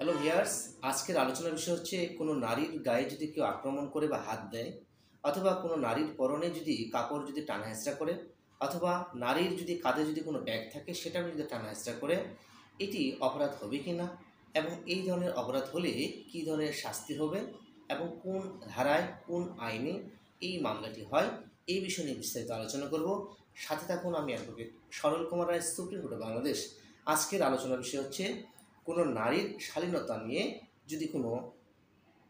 Hello viewers, আজকের আলোচনার বিষয় হচ্ছে কোনো নারীর গায়ে যদি কেউ আক্রমণ করে বা হাত দেয়, অথবা কোনো নারীর পরনে যদি কাপড় যদি টানা হেঁচড়া করে, অথবা নারীর যদি কাঁধে যদি কোনো ব্যাগ থাকে সেটা যদি টানা হেঁচড়া করে, এটি অপরাধ হবে কি না, এবং এই ধরনের অপরাধ হলে কী ধরনের শাস্তি হবে, এবং কোন ধারায় কোন আইনে এই মামলাটি হয়, এই বিষয় নিয়ে বিস্তারিত আলোচনা করব। সাথে থাকুন, আমি অ্যাডভোকেট সরল কুমার রায়, সুপ্রিম কোর্ট বাংলাদেশ। আজকের আলোচনার বিষয় হচ্ছে কোনো নারীর শালীনতা নিয়ে যদি কোনো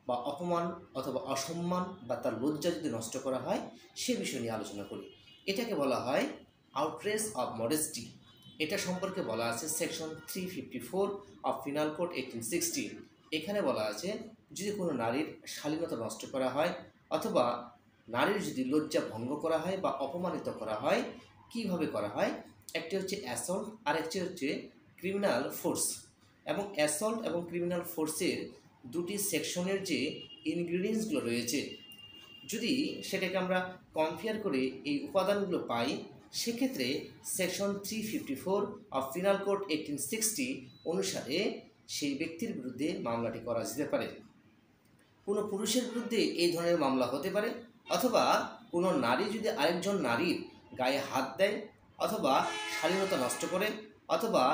বা অপমান অথবা অসম্মান বা তার লজ্জা যদি নষ্ট করা হয়, সে বিষয় নিয়ে আলোচনা করি। এটাকে বলা হয় আউটরেজ অফ মডেস্টি। এটা সম্পর্কে বলা আছে সেকশন 354 অফ পিনাল কোড 1860। এখানে বলা আছে যদি কোনো নারীর শালীনতা নষ্ট করা হয় অথবা নারীর যদি লজ্জা ভঙ্গ করা হয় বা অপমানিত করা হয়, কিভাবে করা হয়। একটি হচ্ছে অ্যাসল্ট আর একটি হচ্ছে ক্রিমিনাল ফোর্স। এবং অ্যাসল্ট এবং ক্রিমিনাল ফোর্সের দুটি সেকশনের যে ইনগ্রিডিয়েন্টসগুলো রয়েছে, যদি সেটাকে আমরা কম্পেয়ার করে এই উপাদানগুলো পাই, সেক্ষেত্রে সেকশন 354 অফ পিনাল কোড 1860 অনুসারে সেই ব্যক্তির বিরুদ্ধে মামলাটি করা যেতে পারে। কোনো পুরুষের বিরুদ্ধে এই ধরনের মামলা হতে পারে, অথবা কোনো নারী যদি আরেকজন নারীর গায়ে হাত দেয় অথবা শালীনতা নষ্ট করে, অথবা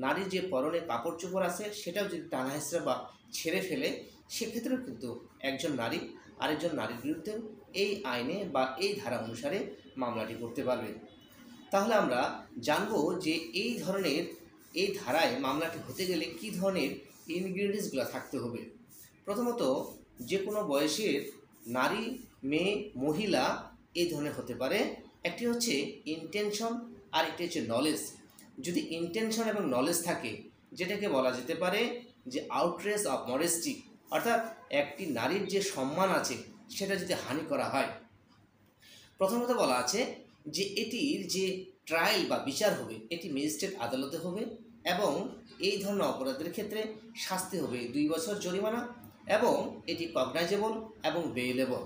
নারীর যে পরনে কাপড় চোপড় আছে সেটাও যদি টানা হেঁচড়া বা ছেড়ে ফেলে, সেক্ষেত্রেও কিন্তু একজন নারী আরেকজন নারীর বিরুদ্ধে এই আইনে বা এই ধারা অনুসারে মামলাটি করতে পারবে। তাহলে আমরা জানব যে এই ধারায় মামলাটি হতে গেলে কী ধরনের ইনগ্রিডিয়েন্টসগুলো থাকতে হবে। প্রথমত, যে কোনো বয়সের নারী, মেয়ে, মহিলা এই ধরনের হতে পারে। একটি হচ্ছে ইন্টেনশন আর একটি হচ্ছে নলেজ। যদি ইন্টেনশন এবং নলেজ থাকে, যেটাকে বলা যেতে পারে যে আউটরেজ অফ মডেস্টি, অর্থাৎ একটি নারীর যে সম্মান আছে সেটা যদি হানি করা হয়। প্রথমত বলা আছে যে এটির যে ট্রায়াল বা বিচার হবে এটি ম্যাজিস্ট্রেট আদালতে হবে, এবং এই ধরনের অপরাধের ক্ষেত্রে শাস্তি হবে 2 বছর জরিমানা, এবং এটি কগনাইজেবল এবং বেইলেবল।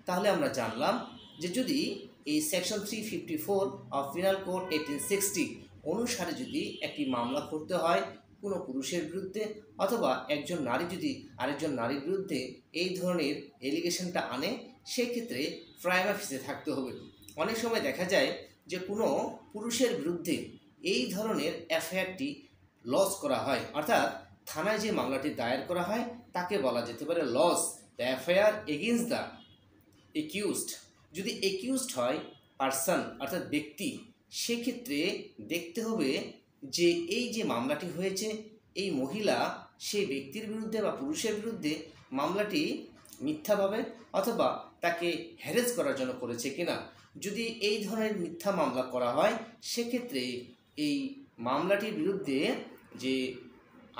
তাহলে আমরা জানলাম যে যদি এই সেকশন 354 অফ পিনাল কোড 1860 অনুসারে যদি একটি মামলা করতে হয় কোনো পুরুষের বিরুদ্ধে, অথবা একজন নারী যদি আরেকজন নারীর বিরুদ্ধে এই ধরনের এলিগেশনটা আনে, সেক্ষেত্রে প্রাইমা ফেসে থাকতে হবে। অনেক সময় দেখা যায় যে কোনো পুরুষের বিরুদ্ধে এই ধরনের এফআইআরটি লস করা হয়, অর্থাৎ থানায় যে মামলাটি দায়ের করা হয় তাকে বলা যেতে পারে lodge the FIR against the accused. যদি একিউজড হয় পার্সন অর্থাৎ ব্যক্তি, সেক্ষেত্রে দেখতে হবে যে এই যে মামলাটি হয়েছে এই মহিলা সেই ব্যক্তির বিরুদ্ধে বা পুরুষের বিরুদ্ধে মামলাটি মিথ্যাভাবে অথবা তাকে হ্যারেস করার জন্য করেছে কিনা। যদি এই ধরনের মিথ্যা মামলা করা হয়, সেক্ষেত্রে এই মামলাটির বিরুদ্ধে যে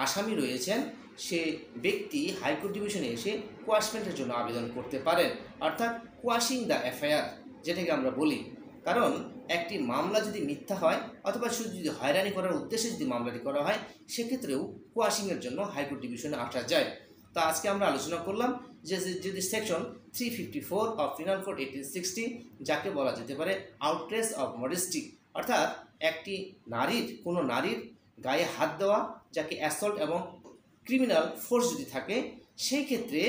আসামি রয়েছেন সে ব্যক্তি হাইকোর্ট ডিভিশনে এসে কোয়াশমেন্টের জন্য আবেদন করতে পারেন, অর্থাৎ কোয়াশিং দ্য এফআইআর যেটাকে আমরা বলি। কারণ একটি মামলা যদি মিথ্যা হয় অথবা শুধু যদি হয়রানি করার উদ্দেশ্যে যদি মামলাটি করা হয়, সেক্ষেত্রেও কোয়াশিংয়ের জন্য হাইকোর্ট ডিভিশনে আসা যায়। তো আজকে আমরা আলোচনা করলাম যে যদি সেকশন 354 অফ পিনাল কোড 1860, যাকে বলা যেতে পারে আউটরেজ অফ মডেস্টি, অর্থাৎ একটি কোনো নারীর গায়ে হাত দেওয়া, যাকে অ্যাসল্ট এবং ক্রিমিনাল ফোর্স যদি থাকে, সেই ক্ষেত্রে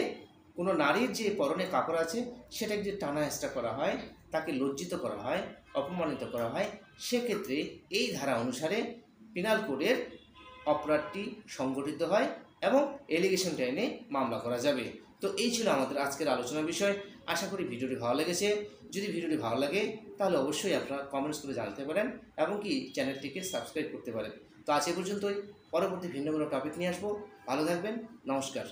কোনো নারীর যে পরনে কাপড় আছে সেটাকে যদি টানা হেঁচড়া করা হয়, তাকে লজ্জিত করা হয়, অপমানিত করা হয়, সেক্ষেত্রে এই ধারা অনুসারে পিনাল কোডের অপরাধটি সংগঠিত হয় এবং এলিগেশনটা এনে মামলা করা যাবে। তো এই ছিল আমাদের আজকের আলোচনার বিষয়। আশা করি ভিডিওটি ভালো লেগেছে। যদি ভিডিওটি ভালো লাগে তাহলে অবশ্যই আপনারা কমেন্টস করে জানাতে পারেন এবং কি চ্যানেলটিকে সাবস্ক্রাইব করতে পারেন। তো আজ এ পর্যন্তই, পরবর্তী ভিন্ন কোনো টপিক নিয়ে আসবো। ভালো থাকবেন, নমস্কার।